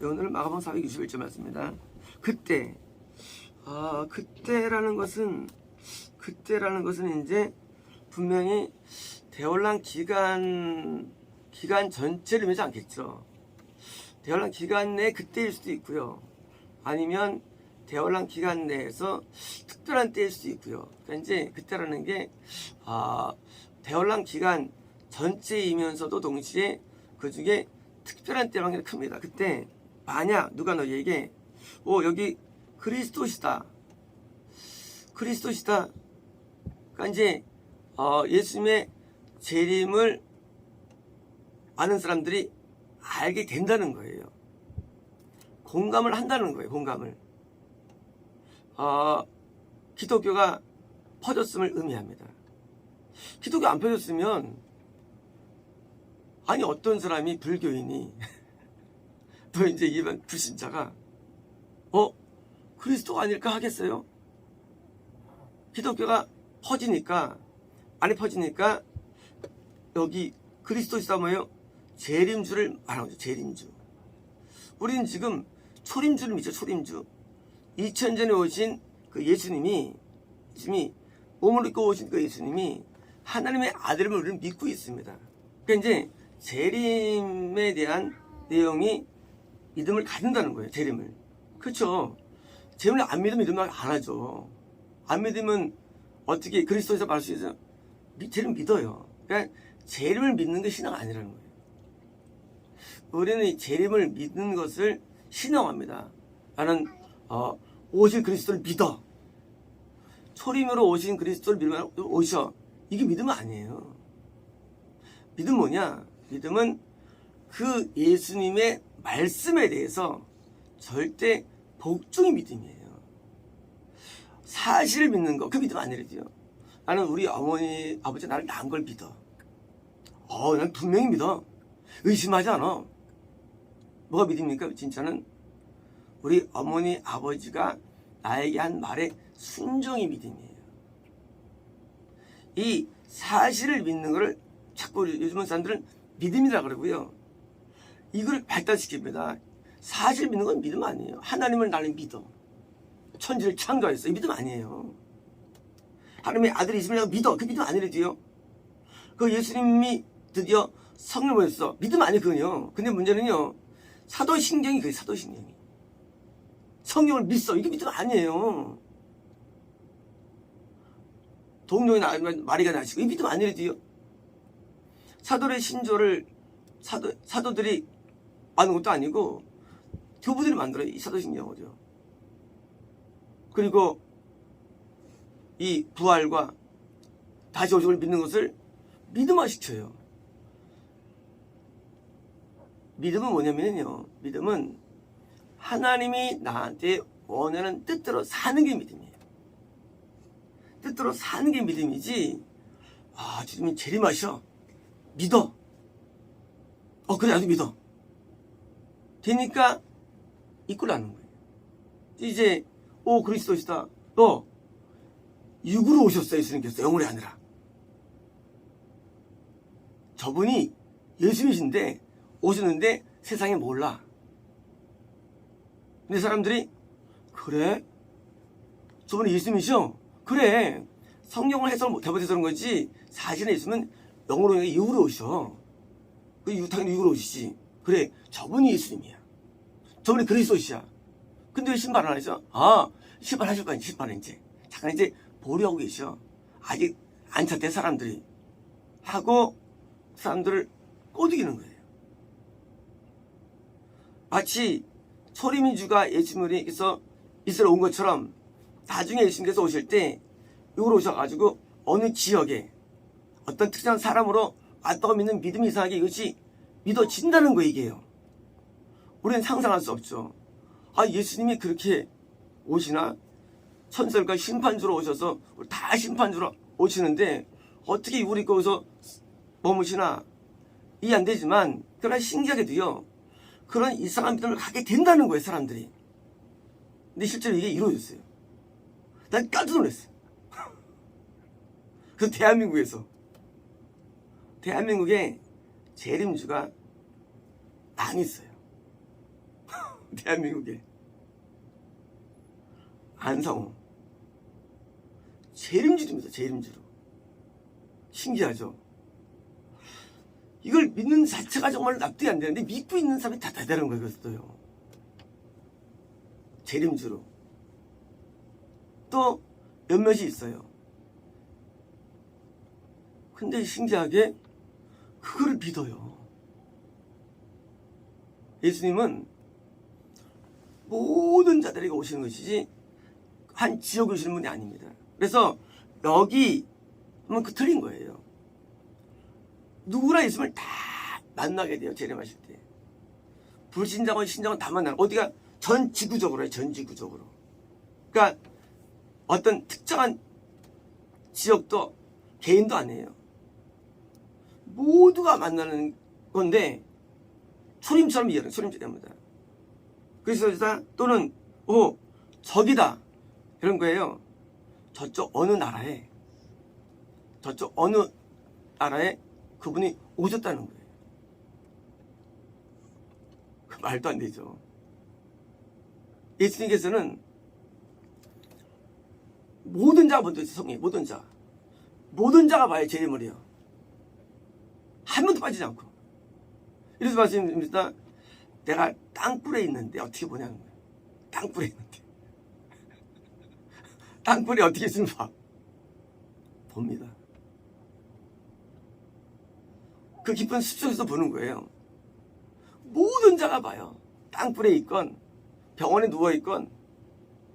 오늘은 마가복음 461절 말씀입니다. 그때, 그때라는 것은 이제 분명히 대혼란 기간 전체를 의미하지 않겠죠. 대혼란 기간 내 그때일 수도 있고요. 아니면 대혼란 기간 내에서 특별한 때일 수도 있고요. 그러니까 이제 그때라는 게 대혼란 기간 전체이면서도 동시에 그 중에 특별한 때라는 게 큽니다. 그때 만약 누가 너희에게 여기 그리스도시다. 그러니까 이제 예수님의 재림을 아는 사람들이 알게 된다는 거예요. 공감을 한다는 거예요. 공감을. 기독교가 퍼졌음을 의미합니다. 기독교 안 퍼졌으면 아니 어떤 사람이 불교인이 또 이제 일반 불신자가 그리스도가 아닐까 하겠어요? 기독교가 퍼지니까 안에 퍼지니까 여기 그리스도시다 뭐예요? 재림주를 말하는 거죠. 재림주. 우리는 지금 초림주를 믿죠. 초림주. 2000년 전에 오신 그 예수님이 몸을 입고 오신 그 예수님이 하나님의 아들임을 우리는 믿고 있습니다. 그러니까 이제 재림에 대한 내용이 믿음을 가진다는 거예요. 재림을. 그렇죠. 재림을 안 믿으면 믿음을 안 하죠. 안 믿으면 어떻게 그리스도에서 말할 수 있어요? 재림 믿어요. 그러니까 재림을 믿는 게 신앙 아니라는 거예요. 우리는 이 재림을 믿는 것을 신앙합니다. 나는 오실 그리스도를 믿어. 초림으로 오신 그리스도를 믿으면 오셔. 이게 믿음 아니에요. 믿음 뭐냐? 믿음은 그 예수님의 말씀에 대해서 절대 복종의 믿음이에요. 사실을 믿는 거, 그 믿음 아니래요. 나는 우리 어머니, 아버지 나를 낳은 걸 믿어. 난 분명히 믿어. 의심하지 않아. 뭐가 믿음입니까? 진짜는 우리 어머니, 아버지가 나에게 한 말에 순종이 믿음이에요. 이 사실을 믿는 거를 자꾸 요즘 사람들은 믿음이라고 그러고요. 이걸 발달시킵니다. 사실 믿는 건 믿음 아니에요. 하나님을 나는 믿어. 천지를 창조했어. 이 믿음 아니에요. 하나님의 아들이 있음이라고 믿어. 그 믿음 아니래도요. 그 예수님이 드디어 성령을 보냈어. 믿음 아니에요. 그건요. 근데 문제는요. 사도신경이 그게 사도신경이. 성령을 믿어. 이게 믿음 아니에요. 동료의 마리가 나시고 이 믿음 아니래도요. 사도의 신조를 사도들이 아는 것도 아니고 교부들이 만들어요. 이 사도신경을요. 그리고 이 부활과 다시 오심을 믿는 것을 믿음화시켜요. 믿음은 뭐냐면요. 믿음은 하나님이 나한테 원하는 뜻대로 사는 게 믿음이에요. 뜻대로 사는 게 믿음이지. 주님이 재림하셔. 믿어. 그래 나도 믿어. 되니까 이끌라는 거예요. 이제 그리스도시다. 너 육으로 오셨어. 예수님께서 영으로 아니라. 저분이 예수님이신데 오셨는데 세상에 몰라. 근데 사람들이 그래? 저분이 예수님이셔? 그래. 성경을 해석을 못해서 그런 거지. 사실은 예수님은 영으로 오니까 육으로 오셔. 당연히 육으로 오시지. 그래. 저분이 예수님이야. 저분이 그리스도시야. 근데 왜 신발 안 하죠? 신발 하실 거 아니야. 신발은 이제. 잠깐 이제 보류하고 계셔. 아직 안 찼대 사람들이. 하고 사람들을 꼬드기는 거예요. 마치 초림인주가 예수님께서 이스라엘 온 것처럼 나중에 예수님께서 오실 때 육으로 오셔가지고 어느 지역에 어떤 특정한 사람으로 왔다고 믿는 믿음이 이상하게 이것이 믿어진다는 거 이게요. 우리는 상상할 수 없죠. 예수님이 그렇게 오시나? 천사들과 심판주로 오셔서 다 심판주로 오시는데 어떻게 우리 거기서 머무시나? 이해 안 되지만 그러나 신기하게도요. 그런 이상한 믿음을 갖게 된다는 거예요. 사람들이. 근데 실제로 이게 이루어졌어요. 난 깜짝 놀랐어요. 그 대한민국에 재림주가 망했어요. 대한민국에. 안성호. 재림주입니다. 재림주로. 신기하죠? 이걸 믿는 자체가 정말 납득이 안 되는데 믿고 있는 사람이 다 대단한 거예요. 그것도요. 재림주로. 또 몇몇이 있어요. 근데 신기하게 그거를 믿어요. 예수님은 모든 자들에게 오시는 것이지 한 지역에 오시는 분이 아닙니다. 그래서 여기 하면 그 틀린 거예요. 누구나 예수님을 다 만나게 돼요. 재림하실 때. 불신자건 신자건 다 만나요. 어디가 전 지구적으로 해요. 전 지구적으로. 그러니까 어떤 특정한 지역도 개인도 아니에요. 모두가 만나는 건데 초림처럼 이해하는 초림처럼입니다. 그래서 또는 저기다 이런 거예요. 저쪽 어느 나라에 그분이 오셨다는 거예요. 그 말도 안 되죠. 예수님께서는 모든 자가 먼저 성에 모든 자가 봐야 재림을이요. 한 번도 빠지지 않고. 이래서 말씀드립니다. 내가 땅굴에 있는데 어떻게 보냐는 거예요. 땅굴에 있는데. 땅굴에 어떻게 있으면 봅니다. 그 깊은 숲속에서 보는 거예요. 모든 자가 봐요. 땅굴에 있건 병원에 누워있건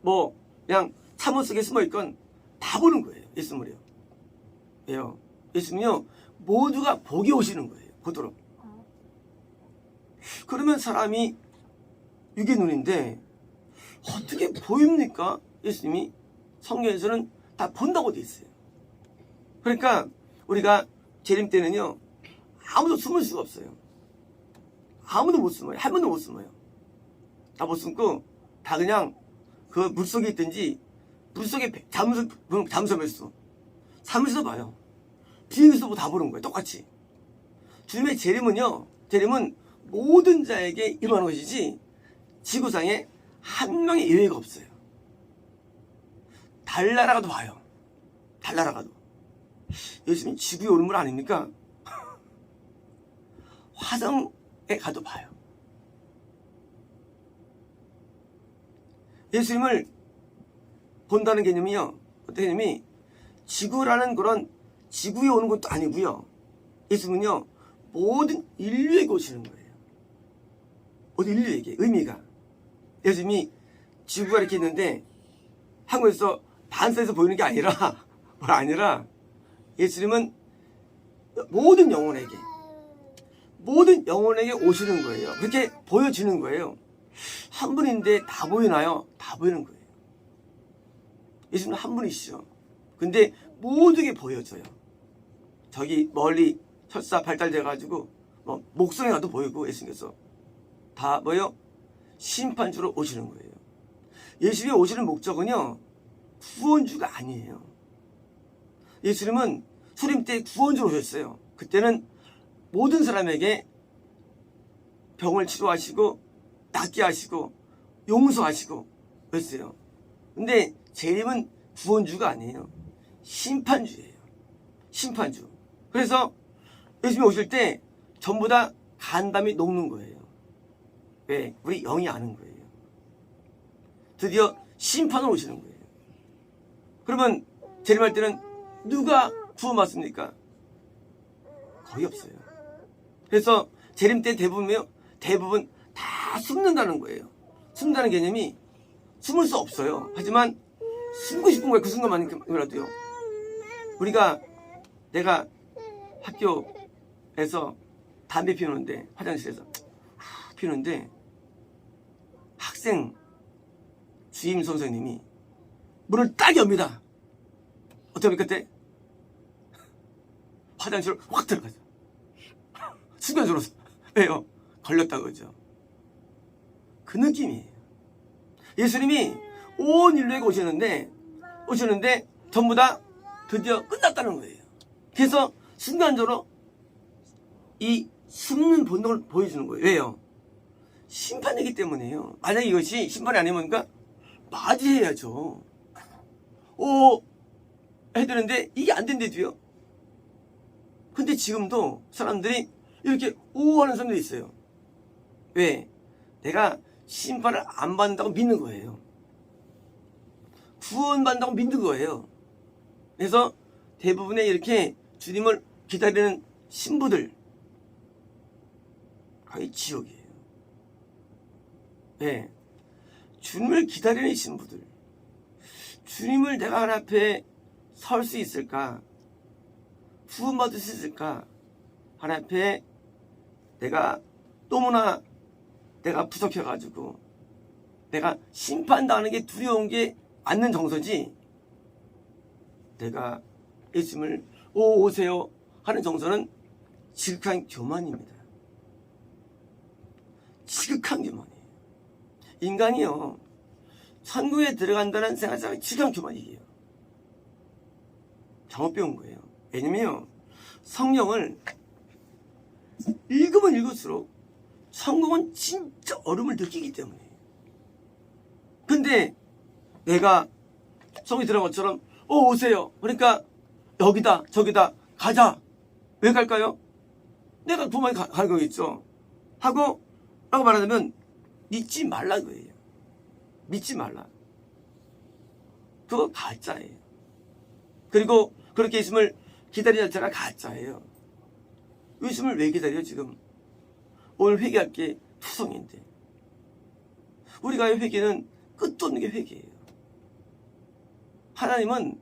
뭐 그냥 참호 속에 숨어있건 다 보는 거예요. 예수님을요. 왜요? 예수님은요 모두가 보게 오시는 거예요. 보도록. 그러면 사람이 육의 눈인데 어떻게 보입니까? 예수님이 성경에서는 다 본다고 돼 있어요. 그러니까 우리가 재림 때는요 아무도 숨을 수가 없어요. 아무도 못 숨어요. 한 번도 못 숨어요. 다 못 숨고 다 그냥 그 물속에 있든지 물속에 잠수하면서 사무실도 봐요. 비행기에서도 다 보는 거예요. 똑같이. 주님의 재림은 모든 자에게 임하는 것이지 지구상에 한 명의 예외가 없어요. 달나라가도 봐요. 달나라가도. 예수님 지구에 오는 분 아닙니까? 화성에 가도 봐요. 예수님을 본다는 개념이요. 어떤 개념이 지구라는 그런 지구에 오는 것도 아니고요. 예수님은요 모든 인류에게 오시는 거예요. 모든 인류에게 의미가. 예수님이 지구가 이렇게 있는데 한국에서 반사에서 보이는 게 아니라 예수님은 모든 영혼에게 오시는 거예요. 그렇게 보여지는 거예요. 한 분인데 다 보이나요? 다 보이는 거예요. 예수님은 한 분이시죠. 근데 모두에게 보여져요. 저기 멀리 설사 발달돼가지고 목성에 가도 보이고 예수님께서 다 심판주로 오시는 거예요. 예수님이 오시는 목적은요 구원주가 아니에요. 예수님은 초림 때 구원주로 오셨어요. 그때는 모든 사람에게 병을 치료하시고 낫게 하시고 용서하시고 그랬어요. 근데 재림은 구원주가 아니에요. 심판주예요. 심판주. 그래서 예수님이 오실 때 전부 다 간담이 녹는 거예요. 왜? 우리 영이 아는 거예요. 드디어 심판으로 오시는 거예요. 그러면 재림할 때는 누가 구원받습니까? 거의 없어요. 그래서 재림 때 대부분 다 숨는다는 거예요. 숨는다는 개념이 숨을 수 없어요. 하지만 숨고 싶은 거예요. 그 순간만이라도요. 내가 학교에서 담배 피우는데 화장실에서 피우는데 학생 주임 선생님이 문을 딱 엽니다. 어떻게 합니까 그때? 화장실로 확 들어가죠. 순간적으로. 왜요? 걸렸다 그러죠. 그 느낌이에요. 예수님이 온 인류에게 오시는데 전부 다 드디어 끝났다는 거예요. 그래서 순간적으로 이 숨는 본능을 보여주는 거예요. 왜요? 심판이기 때문에요. 만약에 이것이 심판이 아니면 그러니까 맞이해야죠. 해드는데 이게 안 된대도요. 근데 지금도 사람들이 이렇게 하는 사람들이 있어요. 왜? 내가 심판을 안 받는다고 믿는 거예요. 구원받는다고 믿는 거예요. 그래서 대부분의 이렇게 주님을 기다리는 신부들 거의 지옥이에요. 네. 주님을 기다리는 신부들, 주님을 내가 하나님 앞에 설 수 있을까? 구원받을 수 있을까? 하나님 앞에 내가 너무나 내가 부족해가지고 내가 심판당하는 게 두려운 게 맞는 정서지, 내가 예수님을 오세요 하는 정서는 지극한 교만입니다. 지극한 교만이에요. 인간이요, 천국에 들어간다는 생각이 지극한 교만이에요. 잘못 배운 거예요. 왜냐면요, 성경을 읽으면 읽을수록 성경은 진짜 어려움을 느끼기 때문에. 근데 내가 성경에 들어간 것처럼 오세요, 그러니까 여기다 저기다 가자. 왜 갈까요? 내가 부모님 가는 거겠죠. 하고 라고 말하자면 믿지 말라 그래요. 믿지 말라. 그거 가짜예요. 그리고 그렇게 예수님을 기다리는 자가 가짜예요. 예수님을 왜 기다려 지금? 오늘 회개할 게 투성인데. 우리가 회개는 끝도 없는 게 회개예요. 하나님은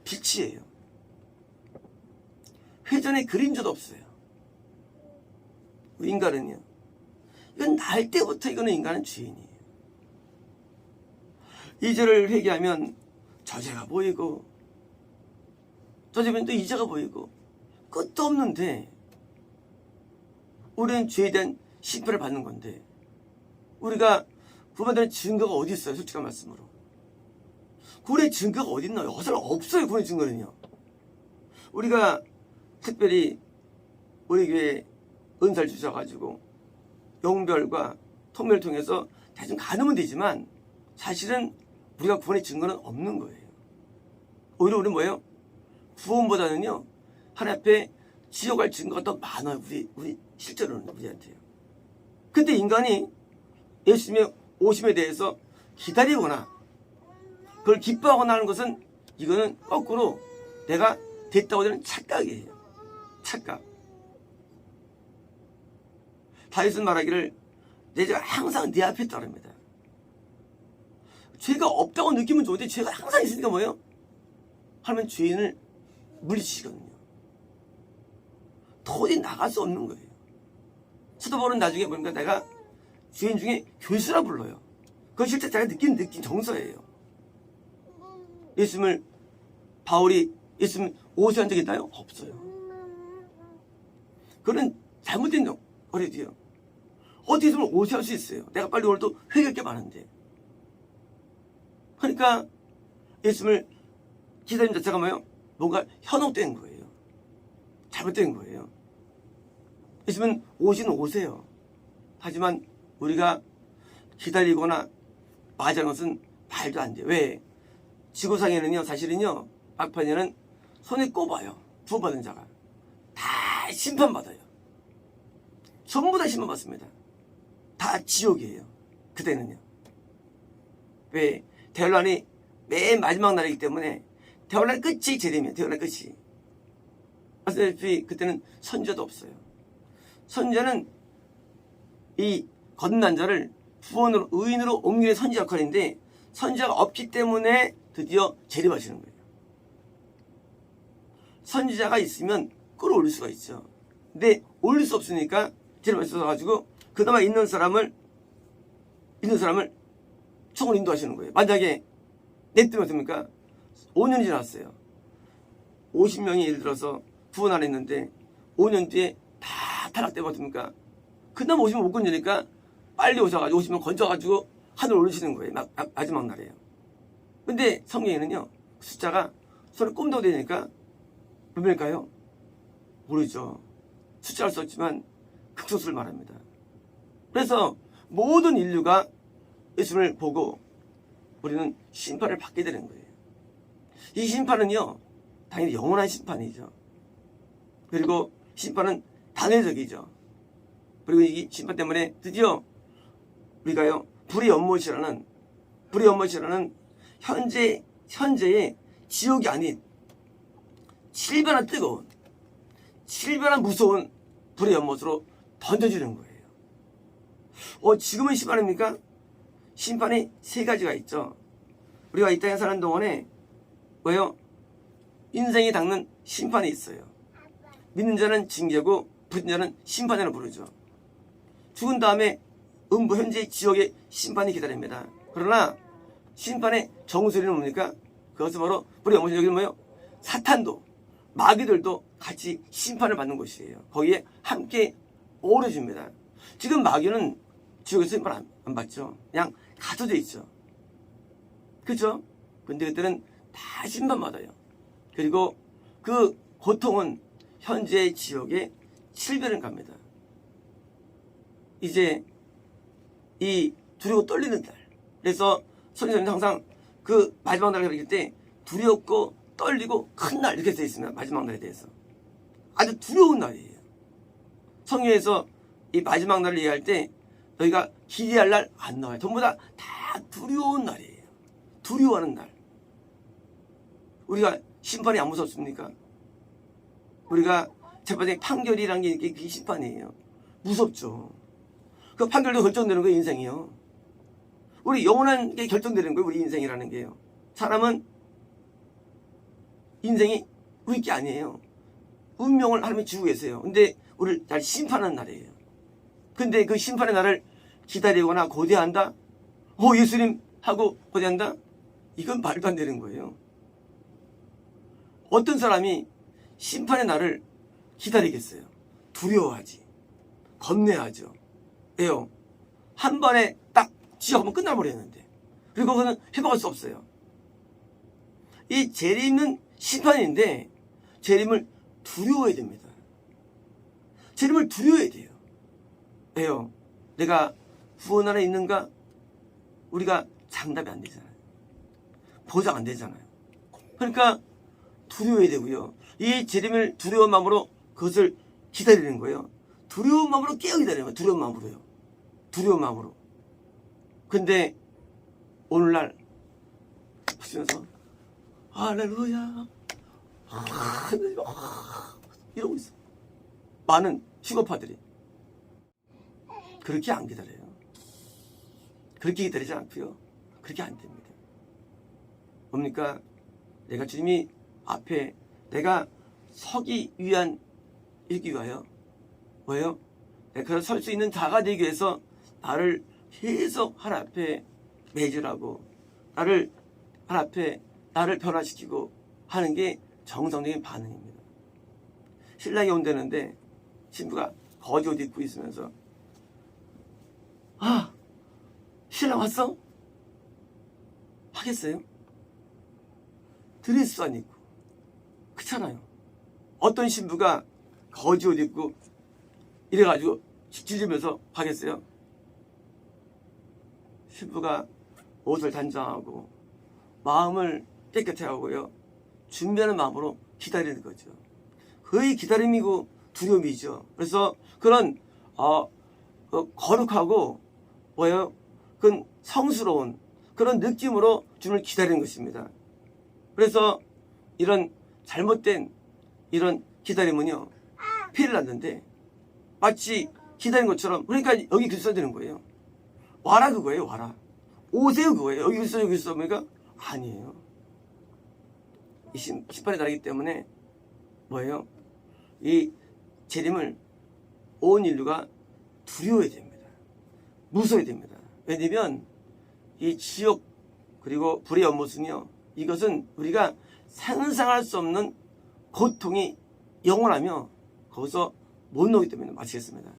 빛이에요. 회전의 그림자도 없어요. 우리 인간은요, 이건 날 때부터 이거는 인간은 죄인이에요. 이 죄를 회개하면 저 죄가 보이고 저 죄면 또 이 죄가 보이고 끝도 없는데, 우리는 죄에 대한 심판을 받는 건데 우리가 구원받는 증거가 어디 있어요? 솔직한 말씀으로 구원의 증거가 어디 있나요? 없어요. 구원의 증거는요. 우리가 특별히 우리 교회에 은사를 주셔가지고 영별과 통별을 통해서 대충 가늠은 되지만 사실은 우리가 구원의 증거는 없는 거예요. 오히려 우리는 뭐예요? 구원보다는요, 하나님 앞에 지옥 갈 증거가 더 많아요. 우리 실제로는 우리한테요. 근데 인간이 예수님의 오심에 대해서 기다리거나 그걸 기뻐하거나 하는 것은, 이거는 거꾸로 내가 됐다고 하는 착각이에요. 착각. 다윗은 말하기를 내 죄가 항상 네 앞에 있다 그럽니다. 죄가 없다고 느끼면 좋은데 죄가 항상 있으니까 뭐예요? 하면 죄인을 물리치거든요. 도저히 나갈 수 없는 거예요. 사도 바울은 나중에 보니까 내가 죄인 중에 교수라 불러요. 그건 실제 제가 느낀 정서예요. 바울이 예수님 오세한 적이 있나요? 없어요. 그건 잘못된 어리디요. 어떻게 예수님을 오세할 수 있어요? 내가 빨리 오늘 또 회개할 게 많은데. 그러니까 예수님을 기다리는 자체가 뭐예요? 뭔가 현혹된 거예요. 잘못된 거예요. 예수님은 오세요. 하지만 우리가 기다리거나 맞이하는 것은 말도 안 돼요. 왜? 지구상에는요, 사실은요, 막판에는 손에 꼽아요. 구원받은 자가. 다 심판받아요. 전부 다 심판받습니다. 다 지옥이에요. 그때는요. 왜? 대환란이 맨 마지막 날이기 때문에 대환란 끝이 재림이에요. 대환란 끝이. 아시다시피 그때는 선지자도 없어요. 선지자는 이 거듭난 자를 구원으로, 의인으로 옮기는 선지자 역할인데, 선지자가 없기 때문에 드디어 재림하시는 거예요. 선지자가 있으면 끌어올릴 수가 있죠. 근데 올릴 수 없으니까 재림하셔가지고 그나마 있는 사람을 총을 인도하시는 거예요. 만약에 냅두면 어떻습니까? 5년이 지났어요. 50명이 예를 들어서 구원 안 했는데 5년 뒤에 다 타락되고 어떻습니까? 그나마 50명 못 건지니까 빨리 오셔가지고 50명 건져가지고 하늘 올리시는 거예요. 마지막 날이에요. 근데 성경에는요, 숫자가 손에 꼼도 되니까 몇 명일까요? 모르죠. 숫자할 수 없지만 극소수를 말합니다. 그래서 모든 인류가 예수님을 보고 우리는 심판을 받게 되는 거예요. 이 심판은요, 당연히 영원한 심판이죠. 그리고 심판은 단회적이죠. 그리고 이 심판 때문에 드디어 우리가요, 불의 연못이라는 현재의 지옥이 아닌 7배나 뜨거운, 7배나 무서운 불의 연못으로 던져지는 거예요. 지금은 심판입니까? 심판이 세 가지가 있죠. 우리가 이 땅에 사는 동안에 왜요? 인생이 닦는 심판이 있어요. 믿는 자는 징계고 부진 자는 심판이라고 부르죠. 죽은 다음에 음부 현재 지옥의 심판이 기다립니다. 그러나 심판의 정수리는 뭡니까? 그것은 바로 우리 영혼이 여기는 뭐예요? 사탄도 마귀들도 같이 심판을 받는 곳이에요. 거기에 함께 어우러집니다. 지금 마귀는 지옥에서 심판 안 받죠. 그냥 갇혀져 있죠. 그죠? 근데 그때는 다 심판받아요. 그리고 그 고통은 현재의 지옥에 7배를 갑니다. 이제 이 두려워 떨리는 날. 그래서 선생님은 항상 그 마지막 날을 가르칠 때 두렵고 떨리고 큰 날 이렇게 되어 있습니다. 마지막 날에 대해서. 아주 두려운 날이에요. 성경에서 이 마지막 날을 얘기할 때 너희가 기대할 날 안 나와요. 전부 다 두려운 날이에요. 두려워하는 날. 우리가 심판이 안 무섭습니까? 우리가 재판의 판결이라는 게 그게 심판이에요. 무섭죠. 그 판결도 결정되는 거예요, 인생이요. 우리 영원한 게 결정되는 거예요, 우리 인생이라는 게요. 사람은 인생이 우리 게 아니에요. 운명을 하나님이 주고 계세요. 근데 우리를 잘 심판하는 날이에요. 근데 그 심판의 날을 기다리거나 고대한다? 예수님 하고 고대한다? 이건 말도 안 되는 거예요. 어떤 사람이 심판의 날을 기다리겠어요? 두려워하지. 겁내하죠. 왜요? 한 번에 딱 지옥하면 끝나버렸는데. 그리고 그거는 회복할 수 없어요. 이 재림은 심판인데 재림을 두려워해야 됩니다. 재림을 두려워해야 돼요. 왜요? 내가 구원 안에 있는가? 우리가 장담이 안 되잖아요. 보장 안 되잖아요. 그러니까 두려워해야 되고요. 이 재림을 두려운 마음으로 그것을 기다리는 거예요. 두려운 마음으로 깨어 기다리는 거예요. 두려운 마음으로요. 두려운 마음으로. 근데 오늘날 보시면서 할렐루야 이러고 있어. 많은 휴거파들이 그렇게 안 기다려요. 그렇게 기다리지 않고요. 그렇게 안 됩니다. 뭡니까? 내가 주님이 앞에 내가 서기 위한 일기 위하여 뭐예요? 내가 설 수 있는 자가 되기 위해서 나를 계속 하나님 앞에 매주라고 나를 하나님 앞에 나를 변화시키고 하는 게 정상적인 반응입니다. 신랑이 온다는데 신부가 거지 옷 입고 있으면서 신랑 왔어? 하겠어요? 드레스 안 입고 그렇잖아요. 어떤 신부가 거지 옷 입고 이래가지고 찢으면서 하겠어요? 신부가 옷을 단장하고 마음을 깨끗해 하고요. 준비하는 마음으로 기다리는 거죠. 거의 기다림이고 두려움이죠. 그래서 그런 거룩하고 뭐예요? 그런 성스러운 그런 느낌으로 주님을 기다리는 것입니다. 그래서 이런 잘못된 이런 기다림은요 피해를 났는데 마치 기다린 것처럼 그러니까 여기 글써 되는 거예요. 와라 그거예요. 와라. 오세요 그거예요. 여기 글써 여기 글써 그러니까 아니에요. 이 심판이 다르기 때문에 뭐예요? 이 재림을 온 인류가 두려워해야 됩니다. 무서워야 됩니다. 왜냐면 이 지옥 그리고 불의 연못은요 이것은 우리가 상상할 수 없는 고통이 영원하며 거기서 못 나오기 때문에 마치겠습니다.